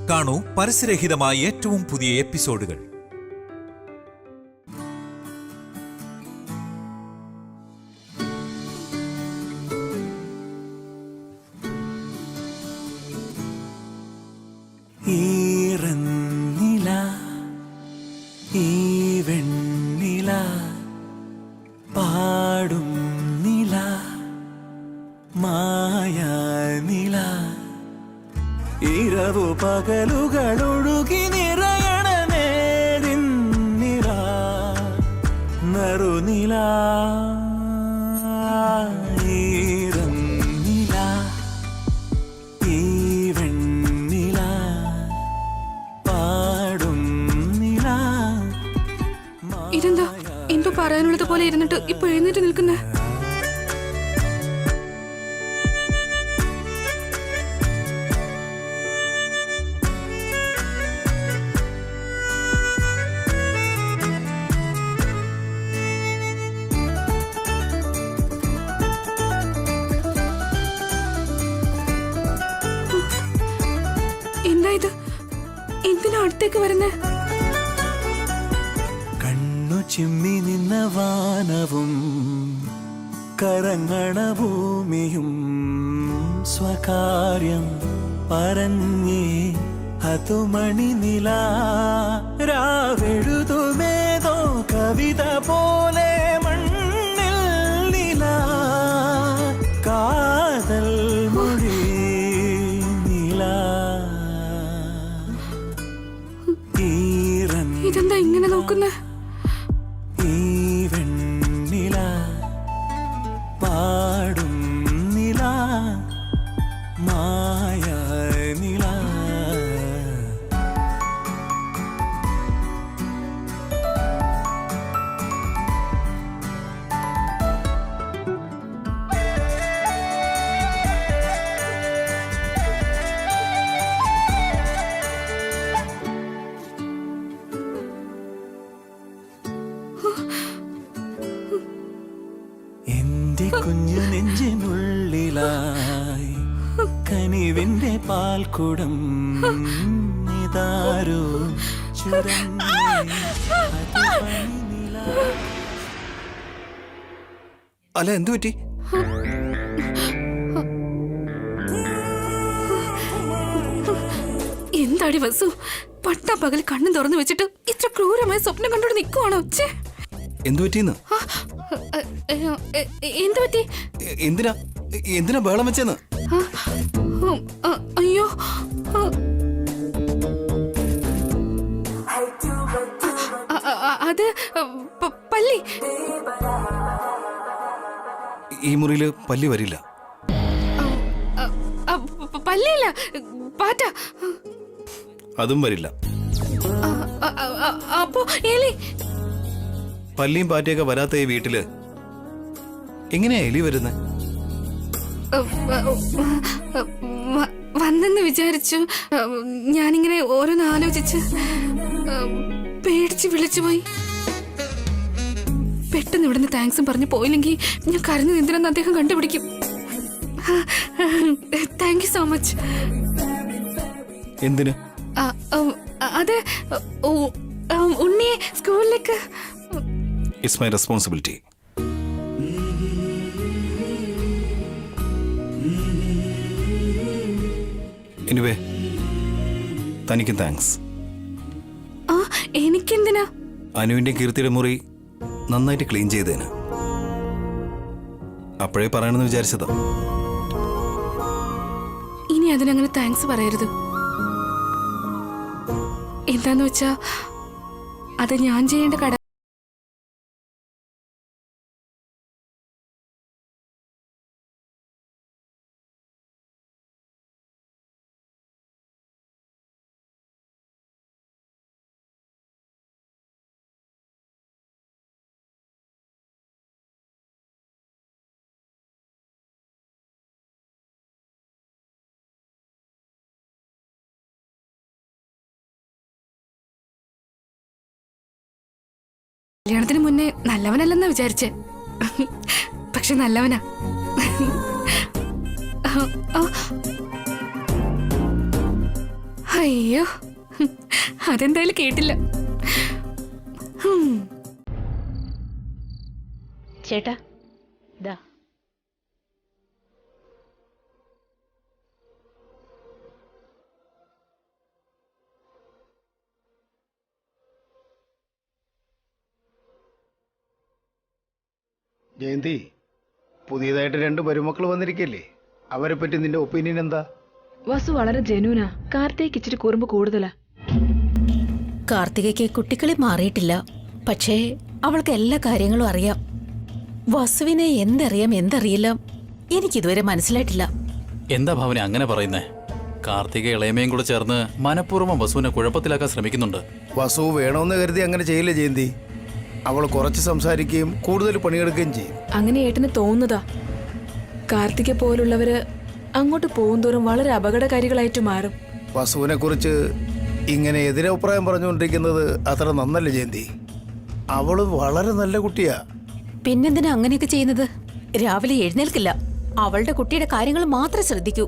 കാണൂ പരസ്യരഹിതമായ ഏറ്റവും പുതിയ എപ്പിസോഡുകൾ. ഈറന്നില ഈ വെണ്ണില പാടും നില മായാനില ഇരവു പകലുകളൊഴുകി നിറയണ നേരിന്നില നറുനില ഈറന്നില ഈ വെണ്ണില പാടും നില. ഇതെന്താ എന്തോ പറയാനുള്ളത് പോലെ ഇരുന്നിട്ട് ഇപ്പൊ എഴുന്നേറ്റ് നിൽക്കുന്നേ? എന്താ ഇത്? എന്തിനാ അടുത്തേക്ക് വരുന്നേ? കണ്ണു ചിമ്മി നിന്ന വാനവും കറങ്ങണ ഭൂമിയും സ്വകാര്യം പറഞ്ഞേ അതു മണിനില രാവെഴുതുമേതോ കവിത പോലെ മണ്ണിൽ നില കാതൽ മൊഴി നില. ഇതെന്താ ഇങ്ങനെ നോക്കുന്നേ? ഈ വെണ്ണില പാടും നില മായ നില. എന്റെ കുഞ്ഞു നെഞ്ചിനുള്ളിലായി കനിവിന്റെ പാൽക്കുടം ഇതാരോ അല്ല, എന്തു പറ്റി? എന്താടി വസു, പട്ടാപ്പകൽ കണ്ണും തുറന്നു വെച്ചിട്ട് ഇത്ര ക്രൂരമായ സ്വപ്നം കണ്ടോണ്ട് നിൽക്കുവാണോ? എന്തു പറ്റിന്ന്? എന്തു പറ്റി? എന്തിനാ ബഹളം വെച്ചെന്ന്? അയ്യോ, അത് പല്ലി. ഈ മുറിയില് പല്ലി വരില്ല. പല്ലിയല്ല, പാറ്റ. അതും വരില്ല. അപ്പോ എലി? പല്ലിയും പാറ്റയൊക്കെ വരാത്ത ഈ വീട്ടില് എങ്ങനെയാ എലി വരുന്നേ? വന്നെന്ന് വിചാരിച്ചു. ഞാനിങ്ങനെ ഓരോന്ന് ആലോചിച്ച് പേടിച്ച് വിളിച്ചുപോയി. പെട്ടെന്ന് ഇവിടുന്ന് താങ്ക്സും പറഞ്ഞു പോയില്ലെങ്കിൽ ഞാൻ കരഞ്ഞു എന്തിനെന്ന് അദ്ദേഹം കണ്ടുപിടിക്കും. Thank you so much. എന്തിന്? അത് ഉണ്ണിയെ സ്കൂളിലേക്ക്. It's my responsibility. എനിവേ, തനിക്കും താങ്ക്സ്. എനിക്കെന്തിനാ? അനുവിന്റെ കീർത്തിയുടെ മുറി നന്നായിട്ട് ക്ലീൻ ചെയ്തേന്. അപ്പോഴേ പറയണമെന്ന് വിചാരിച്ചതാ. ഇനി അതിനങ്ങനെ താങ്ക്സ് പറയരുത്. എന്താന്ന് വെച്ചാ അത് ഞാൻ ചെയ്യേണ്ട കട. കല്യാണത്തിന് മുന്നേ നല്ലവനല്ലെന്നാ വിചാരിച്ചേ, പക്ഷെ നല്ലവനാ. അയ്യോ, അതെന്തായാലും കേട്ടില്ല. ചേട്ടാ ദാ ജയന്തി, പുതിയതായിട്ട് 2 മരുമക്കൾ വന്നിരിക്കല്ലേ, അവരെ പറ്റി നിന്റെ ഒപ്പീനിയൻ എന്താ? വസു വളരെ ജെന്യൂനാ. കാർത്തിക് ഇച്ചിരി കുറുമ്പ് കൂടുതലാ. കാർത്തികയ്ക്ക് കുട്ടികളെ മാറിയിട്ടില്ല, പക്ഷേ അവൾക്ക് എല്ലാ കാര്യങ്ങളും അറിയാം. വസുവിനെ എന്തറിയില്ല എനിക്കിതുവരെ മനസ്സിലായിട്ടില്ല. എന്താ ഭാവന അങ്ങനെ പറയുന്നേ? കാർത്തിക ഇളയമയും കൂടെ ചേർന്ന് മനഃപൂർവ്വം വസുവിനെ കുഴപ്പത്തിലാക്കാൻ ശ്രമിക്കുന്നുണ്ട്. വസു വേണമെന്ന് കരുതി അങ്ങനെ ചെയ്യില്ല ജയന്തി. അവൾ കുറച്ച് സംസാരിക്കുകയും കൂടുതൽ പണിയെടുക്കുകയും ചെയ്യും. അങ്ങനെ ഏട്ടന് തോന്നുന്നതാ. കാർത്തിക പോലുള്ളവര് അങ്ങോട്ട് പോകുന്തോറും വളരെ അപകടകാരികളായിട്ട് മാറും. വസുവിനെ കുറിച്ച് ഇങ്ങനെ എതിരഭിപ്രായം പറഞ്ഞുകൊണ്ടിരിക്കുന്നത് അത്ര നന്നല്ല ജയന്തി. അവള് വളരെ നല്ല കുട്ടിയാ. പിന്നെന്തിനാ അങ്ങനെയൊക്കെ ചെയ്യുന്നത്? രാവിലെ എഴുന്നേൽക്കില്ല, അവളുടെ കുട്ടിയുടെ കാര്യങ്ങൾ മാത്രം ശ്രദ്ധിക്കൂ.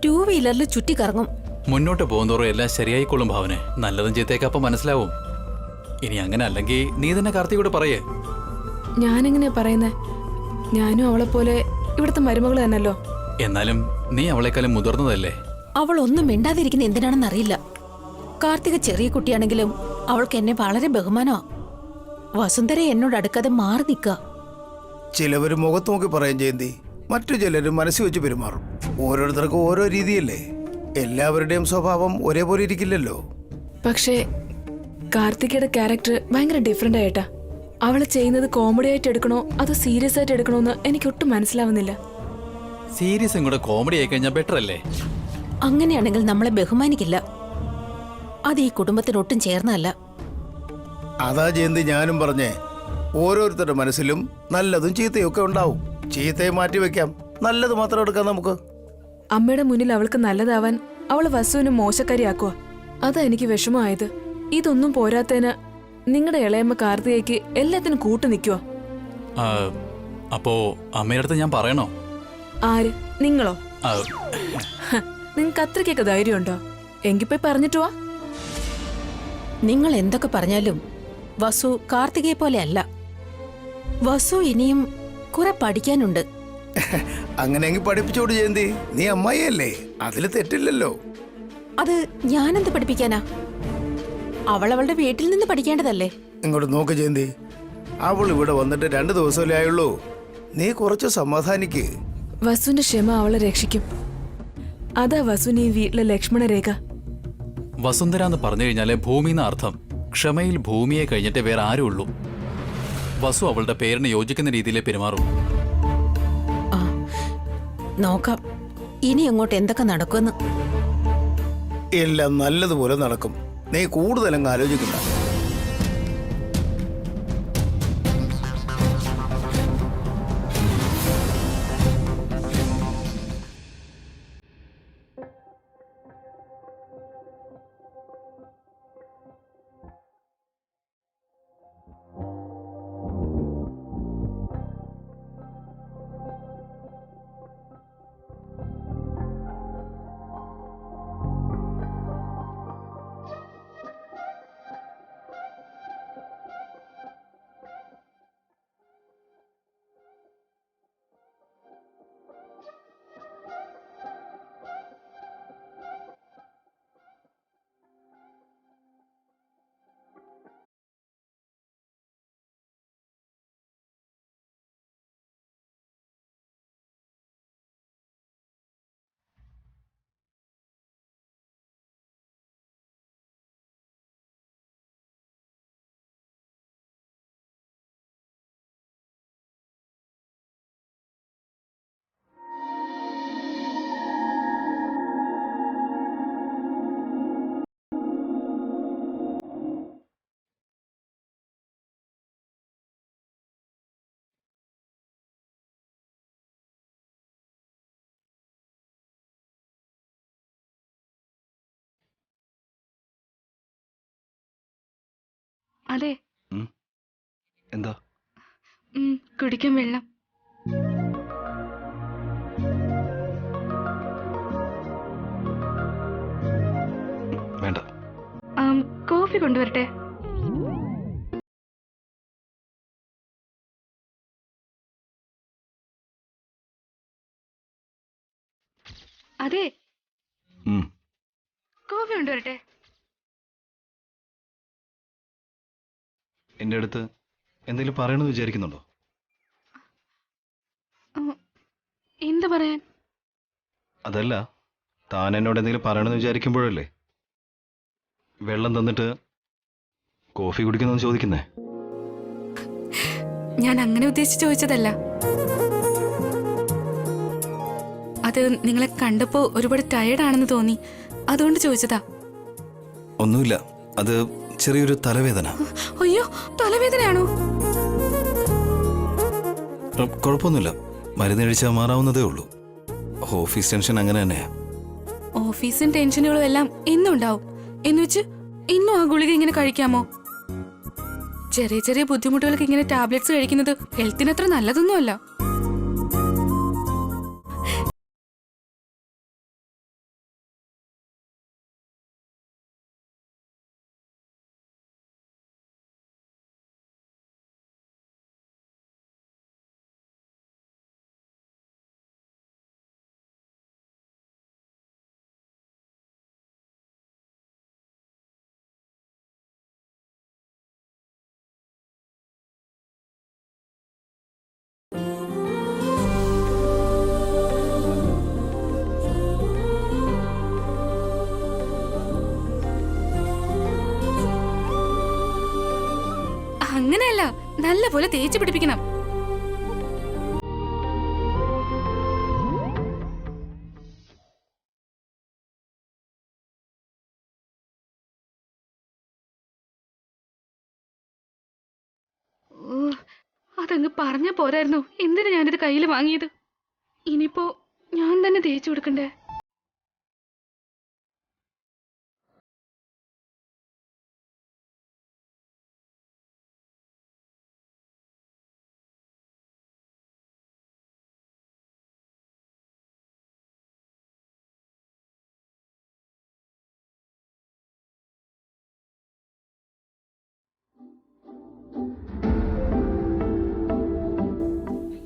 2 വീലറിൽ ചുറ്റിക്കറങ്ങും. മുന്നോട്ട് പോകുന്തോറും എല്ലാം ശരിയായിക്കൊള്ളും ഭാവനെ. നല്ലതും ചീത്തയൊക്കെ അപ്പം മനസ്സിലാവും. ഇനി അങ്ങനെ അല്ലെങ്കിൽ നീ തന്നെ കാർത്തികയോട് പറയേ. ഞാനെങ്ങനെയാ പറയുന്നേ? ഞാനും അവളെ പോലെ ഇവിടുത്തെ മരുമകൾ തന്നല്ലോ. എന്നാലും നീ അവളെക്കാളും മുതിർന്നതല്ലേ? അവൾ ഒന്നും മിണ്ടാതിരിക്കുന്ന എന്തിനാണെന്നറിയില്ല. കാർത്തിക ചെറിയ കുട്ടിയാണെങ്കിലും അവൾക്ക് എന്നെ വളരെ ബഹുമാനമാ. വസുന്ധര എന്നോട് അടുക്കാതെ മാറി നിൽക്കുക. ചിലവര് മുഖത്ത് നോക്കി പറയും ജയന്തി, മറ്റു ചിലര് മനസ്സിൽ വെച്ച് പെരുമാറും. ഓരോരുത്തർക്കും ഓരോ രീതിയല്ലേ. എല്ലാവരുടെയും സ്വഭാവം ഒരേപോലെ ഇരിക്കില്ലല്ലോ. പക്ഷേ കാർത്തികയുടെ ക്യാരക്ടർ ഭയങ്കര ഡിഫറെന്റ് ആയിട്ടാ. അവള് ചെയ്യുന്നത് കോമഡി ആയിട്ട് എടുക്കണോ അതോ സീരിയസ് ആയിട്ട് എടുക്കണോന്ന് എനിക്കൊട്ടും മനസ്സിലാവുന്നില്ല. സീരിയസും കൂടെ കോമഡി ആയി കഴിഞ്ഞാൽ ബെറ്റർ അല്ലേ? അങ്ങനെയാണെങ്കിൽ നമ്മളെ ബഹുമാനിക്കില്ല. അത് ഈ കുടുംബത്തിനൊട്ടും ചേർന്നല്ല. അതാ ജയന്തി ഞാനും പറഞ്ഞേ, ഓരോരുത്തരുടെ മനസ്സിലും നല്ലതും ചീത്തയും ഒക്കെ ഉണ്ടാവും. ചീത്തയെ മാറ്റി വെക്കാം, നല്ലത് മാത്രം എടുക്കാം നമുക്ക്. അമ്മയുടെ മുന്നിൽ അവൾക്ക് നല്ലതാവാൻ അവള് വസുവിനെ മോശക്കാരിയാക്കുക. അതാ എനിക്ക് വിഷമമായത്. ഇതൊന്നും പോരാത്തതിന് നിങ്ങളുടെ ഇളയമ്മ കാർത്തികയ്ക്ക് എല്ലാത്തിനും കൂട്ടു നിൽക്കുക. അപ്പോ അമ്മയുടെ അടുത്ത് ഞാൻ പറയണോ? ആര്? നിങ്ങളോ? ആ, നിങ്ങക്ക് അത്രയ്ക്കൊക്കെ ധൈര്യമുണ്ടോ? എങ്കിൽ പോയി പറഞ്ഞിട്ട് വാ. നിങ്ങൾ എന്തൊക്കെ പറഞ്ഞാലും വസു കാർത്തികയെ പോലെ അല്ല. വസു ഇനിയും കുറെ പഠിക്കാനുണ്ട്. അങ്ങനെയെങ്കിൽ പഠിപ്പിച്ചോട് ജയന്തി, നീ അമ്മായിയല്ലേ, അതിൽ തെറ്റില്ലല്ലോ. അത് ഞാനെന്ത് പഠിപ്പിക്കാനാ? അവളുടെ വീട്ടിൽ നിന്ന് പഠിക്കേണ്ടതല്ലേ? ഇങ്ങോട്ട് നോക്ക് ജയന്തി, അവൾ ഇവിടെ വന്നിട്ട് 2 ദിവസമല്ലേ ആയുള്ളൂ. നീ കുറച്ച് സമാധാനിക്ക്. വസുവിന്റെ ക്ഷമ അവളെ രക്ഷിക്കും. അതാ വസുവിന് ഈ വീട്ടിലെ ലക്ഷ്മണ രേഖ. വസുന്ധര എന്ന് പറഞ്ഞു കഴിഞ്ഞാല് ഭൂമിന്ന് അർത്ഥം. ക്ഷമയിൽ ഭൂമിയെ കഴിഞ്ഞിട്ട് വേറെ ആരും ഉള്ളൂ. വസു അവളുടെ പേരിന് യോജിക്കുന്ന രീതിയിലേ പെരുമാറും. നോക്കാം ഇനി അങ്ങോട്ട് എന്തൊക്കെ നടക്കുമെന്ന്. എല്ലാം നല്ലതുപോലെ നടക്കും. നീ കൂടുതലങ്ങ് ആലോചിക്കണ്ട. അതെ. എന്താ? കുടിക്കാൻ വെള്ളം. കോഫി കൊണ്ടുവരട്ടെ? അതെ, ഉം. കോഫി കൊണ്ടുവരട്ടെ? എൻ്റെ അടുത്ത് എന്തെങ്കിലും പറയണമെന്ന് വിചാരിക്കുന്നുണ്ടോ? എന്ത് പറയാൻ? അതല്ല, താൻ എന്നോട് എന്തെങ്കിലും പറയണമെന്ന് വിചാരിക്കുമ്പോഴല്ലേ വെള്ളം തന്നിട്ട് കോഫി കുടിക്കുന്നെന്ന് ചോദിക്കുന്നേ? ഞാൻ അങ്ങനെ ഉദ്ദേശിച്ച് ചോദിച്ചതല്ല. അത് നിങ്ങളെ കണ്ടപ്പോ ഒരുപാട് ടയർഡാണെന്ന് തോന്നി, അതുകൊണ്ട് ചോദിച്ചതാ. ഒന്നുമില്ല, അത് ചെറിയൊരു തലവേദന. അയ്യോ, തലവേദനയാണോ? കുഴപ്പമൊന്നുമില്ല, മരുന്ന് കഴിച്ചാൽ മാറാവുന്നതേ ഉള്ളൂ. ഓഫീസ് ടെൻഷൻ അങ്ങനെ തന്നെയാ. ഓഫീസും ടെൻഷനുകളും എല്ലാം എന്നും ഉണ്ടാവും എന്നുവെച്ച് ഇന്നും ആ ഗുളിക ഇങ്ങനെ കഴിക്കാമോ? ചെറിയ ചെറിയ ബുദ്ധിമുട്ടുകൾക്ക് ഇങ്ങനെ ടാബ്ലറ്റ്സ് കഴിക്കുന്നത് ഹെൽത്തിന് അത്ര നല്ലതൊന്നുമല്ല. അങ്ങനെയല്ല, നല്ല പോലെ തേച്ച് പിടിപ്പിക്കണം. അതങ്ങ് പറഞ്ഞ പോരായിരുന്നു. എന്തിനാ ഞാനിത് കയ്യിൽ വാങ്ങിയത്? ഇനിയിപ്പോ ഞാൻ തന്നെ തേച്ചു കൊടുക്കണ്ടേ?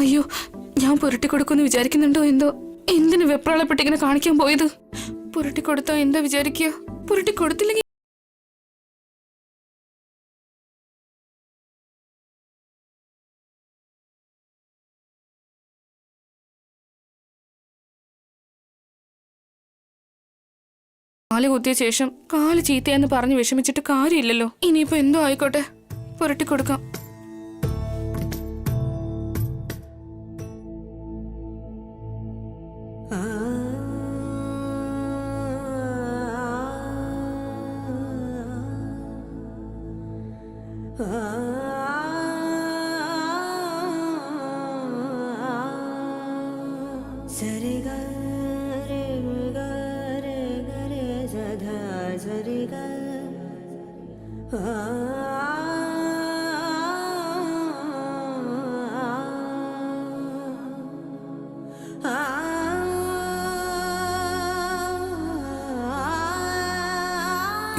അയ്യോ, ഞാൻ പുരട്ടിക്കൊടുക്കുമെന്ന് വിചാരിക്കുന്നുണ്ടോ എന്തോ? എന്തിനു വെപ്രാളപ്പെട്ടിങ്ങനെ കാണിക്കാൻ പോയത്? പുരട്ടിക്കൊടുത്തോ എന്താ വിചാരിക്കുക? പുരട്ടിക്കൊടുത്തില്ലെങ്കിൽ കാല് കുത്തിയ ശേഷം കാല് ചീത്തയെന്ന് പറഞ്ഞ് വിഷമിച്ചിട്ട് കാര്യമില്ലല്ലോ. ഇനിയിപ്പോ എന്തോ ആയിക്കോട്ടെ, പുരട്ടിക്കൊടുക്കാം.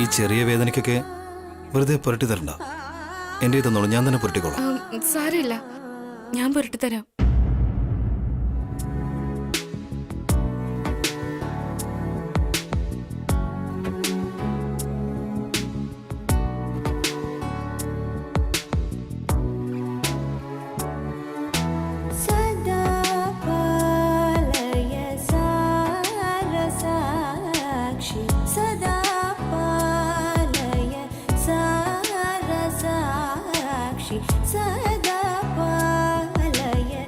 ഈ ചെറിയ വേദനയ്ക്കൊക്കെ വെറുതെ പുരട്ടി തരണ്ട. എൻ്റെ തന്നോളൂ, ഞാൻ തന്നെ പുരട്ടിക്കോളാം. സാരമില്ല, ഞാൻ പുരട്ടിത്തരാം. सदा पालय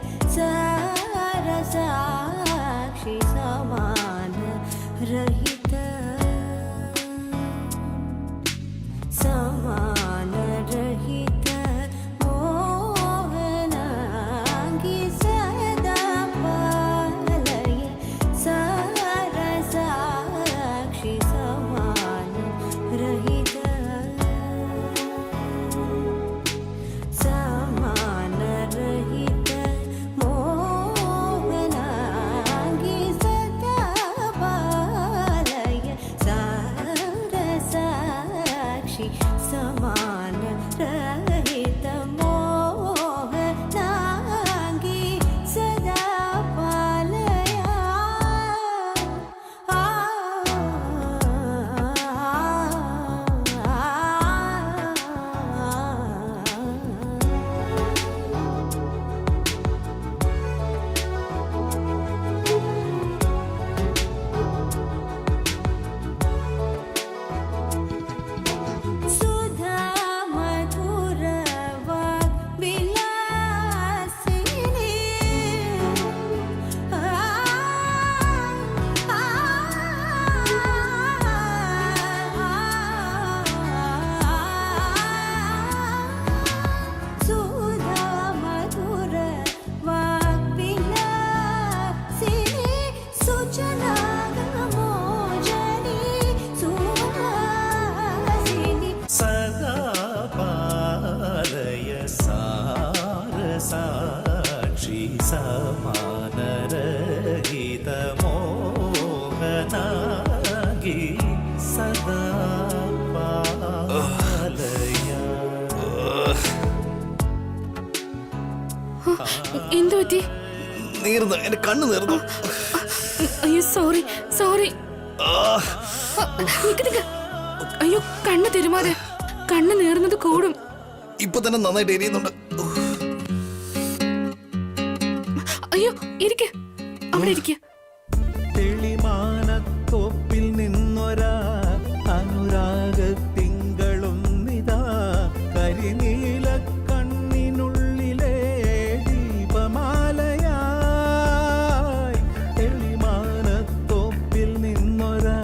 സദാ പാലയ സാരസാക്ഷി സമാനരഹിതമോഹനാഗി സദാ പാലയ. എന്തു പറ്റി? നീർന്ന് എന്റെ കണ്ണ് നീർന്നു. അയ്യോ സോറി സോറി. അയ്യോ കണ്ണ് തിരുമാതെ, കണ്ണ് നീറുന്നത് കൂടും. ഇപ്പൊ തന്നെ നന്നായിട്ട് എരിയുന്നുണ്ട്. അയ്യോ ഇരിക്ക്, അവിടെ ഇരിക്ക്. തെളിമാനത്തോപ്പിൽ നിന്നൊരാ അനുരാഗത്തിങ്കളും നിതാ കരിനീല കണ്ണിനുള്ളിലെ ദീപമാലയായി. തെളിമാനത്തോപ്പിൽ നിന്നൊരാ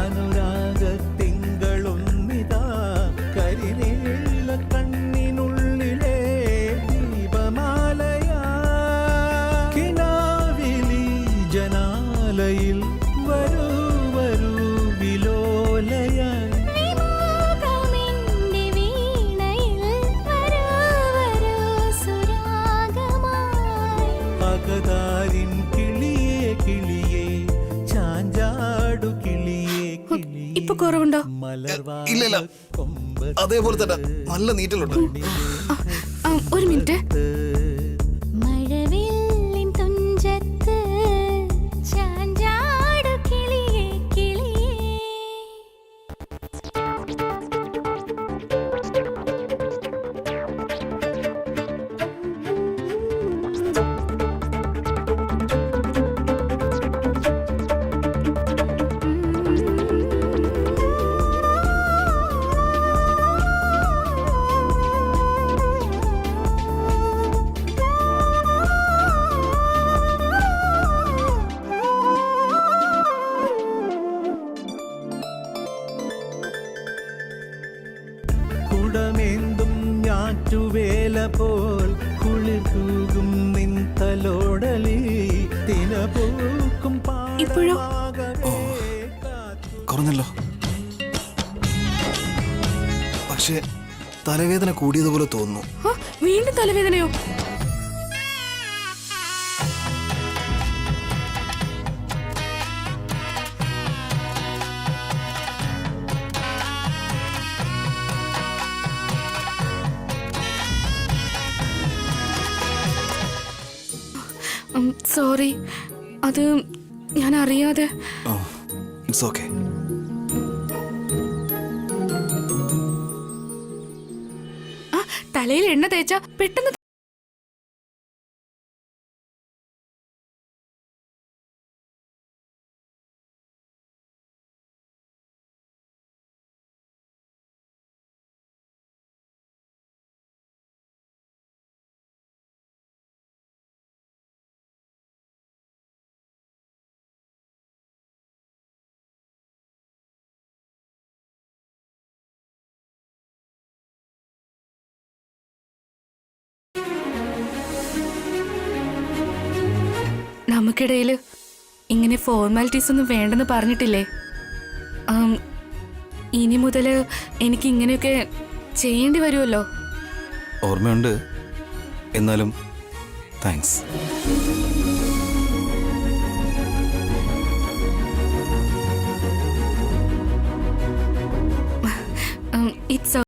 അനുരാഗത്തിങ്കളും നിതാ കരിനീല കണ്ണിനുള്ളിലെ ദീപമാലയായി. കിനാവിലി ജനാലയിൽ വരൂ വരൂ വിലോലയായി. പകതാരിൻ കിളിയേ കിളിയേ ചാഞ്ചാടു കിളിയേ കിളിയേ ഇപ്പൊ കുറവുണ്ടോ? ഇല്ലില്ല, അതേപോലെ തന്നെ നല്ല നീറ്റലുണ്ട്. ഒരു മിനിറ്റ്. മഴവില്ലിൻ തുഞ്ചത്ത് ചാഞ്ചാടു കിളിയേ കിളിയേ. കുടമേന്തും ഞാറ്റുവേല പോൽ കുളിർ തൂകും നിൻ തലോടലി തിനപൂക്കും ഇപ്പോഴോ? കുറഞ്ഞല്ലോ, പക്ഷെ തലവേദന കൂടിയതുപോലെ തോന്നുന്നു. വീണ്ടും തലവേദനയോ? സോറി, അത് ഞാൻ അറിയാതെ. It's okay. തലയിൽ എണ്ണ തേച്ച പെട്ടെന്ന് നമുക്കിടയിൽ ഇങ്ങനെ ഫോർമാലിറ്റീസ് ഒന്നും വേണ്ടെന്ന് പറഞ്ഞിട്ടില്ലേ? ഇനി മുതൽ എനിക്ക് ഇങ്ങനെയൊക്കെ ചെയ്യേണ്ടി വരുമല്ലോ. ഓർമ്മയുണ്ട്, എന്നാലും താങ്ക്സ്. ഇറ്റ്സ്